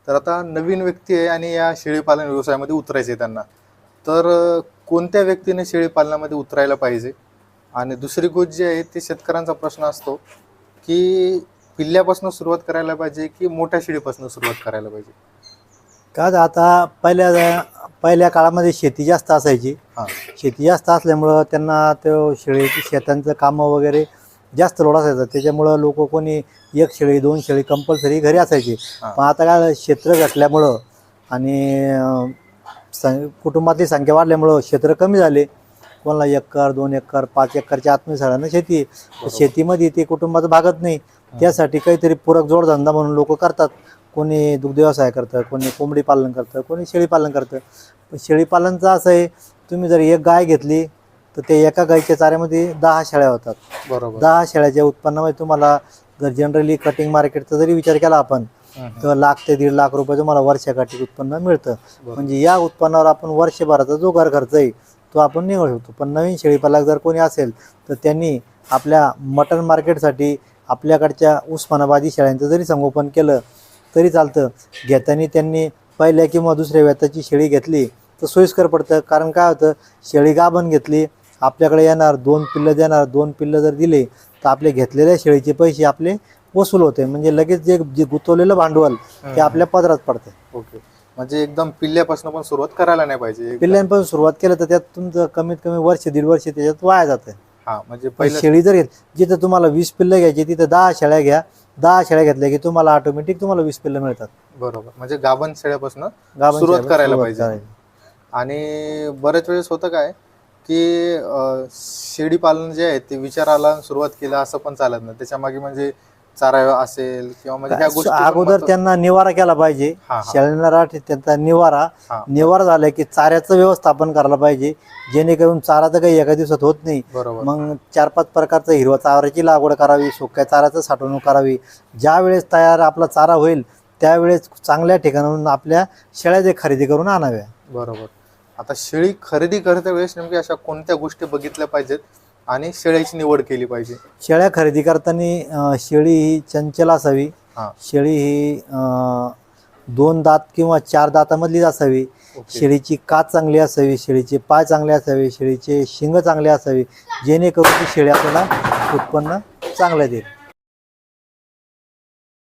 तर आता नवीन व्यक्ती आहे आणि या शेळी पालन व्यवसायामध्ये उतरायचे त्यांना, तर कोणत्या व्यक्तीने शेळी पालनामध्ये उतरायला पाहिजे? आणि दुसरी गोष्ट जी आहे ती शेतकऱ्यांचा प्रश्न असतो की पिल्ल्यापासून सुरुवात करायला पाहिजे की मोठ्या शेळीपासून सुरुवात करायला पाहिजे? का आता पहिल्या काळामध्ये शेती जास्त असायची. हां. शेती जास्त असल्यामुळं त्यांना तो शेतांचं कामं वगैरे जास्त लोड असायचं. त्याच्यामुळं लोक कोणी एक शेळी 2 शेळी कंपल्सरी घरी असायची. हां. पण आता काय क्षेत्र घटल्यामुळं आणि कुटुंबातली संख्या वाढल्यामुळं क्षेत्र कमी झाले. कोणाला 1 एकर 2 एकर 5 एकरच्या आतमध्ये सगळ्यांना शेती आहे. बरोबर. शेतीमध्ये ते कुटुंबाचं भागत नाही. त्यासाठी काहीतरी पूरक जोडधंदा म्हणून लोक करतात. कोणी दुग्ध व्यवसाय करतं, कोणी कोंबडी पालन करतं, कोणी शेळी पालन करतं. पण शेळीपालनचं असं आहे, तुम्ही जर एक गाय घेतली तर ते एका गायीच्या चाऱ्यामध्ये 10 शेळ्या होतात. बरोबर. 10 शेळ्याच्या उत्पन्नामध्ये तुम्हाला जर जनरली कटिंग मार्केटचा जरी विचार केला आपण तर लाख ते 1.5 लाख रुपये तुम्हाला वर्षाकाठी उत्पन्न मिळतं. म्हणजे या उत्पन्नावर आपण वर्षभराचा जो घर खर्च आहे तो आपण निवडू शकतो. पण नवीन शेळीपालक जर कोणी असेल तर त्यांनी आपल्या मटन मार्केटसाठी आपल्याकडच्या उस्मानाबादी शेळ्यांचं जरी संगोपन केलं तरी चालतं. घेताना त्यांनी पहिल्या किंवा दुसऱ्या व्यताची शेळी घेतली तर सोयीस्कर पडतं. कारण काय होतं, शेळी गाभण घेतली, आपल्याकडे येणार 2 पिल्लं देणार, 2 पिल्लं जर दिले तर आपले घेतलेल्या शेळीचे पैसे आपले वसूल होते. म्हणजे लगेच जे गुंतवलेलं भांडवल ते आपल्या पदरात पडते. ओके. म्हणजे एकदम पिल्ल्यापासून पण सुरुवात करायला नाही पाहिजे. पिल्ल्यांपासून सुरुवात केलं तर त्यात तुमचं कमीत कमी वर्ष 1.5 वर्ष त्याच्यात वाया जातं. हां, म्हणजे पहिली शेळी जर जिथं तुम्हाला 20 पिल्लं घ्यायची तिथं 10 शेळ्या घ्या. 10 शेळ्या घेतल्या की तुम्हाला ऑटोमॅटिक 20 पिल्लं मिळतात. बरोबर. म्हणजे गाभण शेळ्यापासून सुरुवात करायला पाहिजे. आणि बरेच वेळेस होतं काय की शेळी पालन जे आहे ते विचाराला सुरुवात केलं असं पण चालत नाही. त्याच्या मागे म्हणजे चारा असेल किंवा म्हणजे ह्या गोष्टी अगोदर त्यांना निवारा केला पाहिजे. शेळ्यांना त्यांचा निवारा झाला की चाऱ्याचं व्यवस्थापन करायला पाहिजे, जेणेकरून चारा तर काही एका दिवसात होत नाही. मग 4-5 प्रकारचं हिरवा चाऱ्याची लागवड करावी, सुक्या चाऱ्याचं साठवणूक करावी. ज्या वेळेस तयार आपला चारा होईल त्यावेळेस चांगल्या ठिकाणाहून आपल्या शेळ्या जे खरेदी करून आणाव्या. बरोबर. आता शेळी खरेदी करते वेळेस नेमकी अशा कोणत्या गोष्टी बघितल्या पाहिजेत आणि शेळ्याची निवड केली पाहिजे? शेळ्या खरेदी करताना शेळी ही चंचल असावी. शेळी ही 2 दात किंवा 4 दातामधलीच असावी. शेळीची काच चांगली असावी, शेळीचे पाय चांगले असावे, शेळीचे शिंग चांगले असावे, जेणेकरून ती शेळी आपल्याला उत्पन्न चांगलं देईल.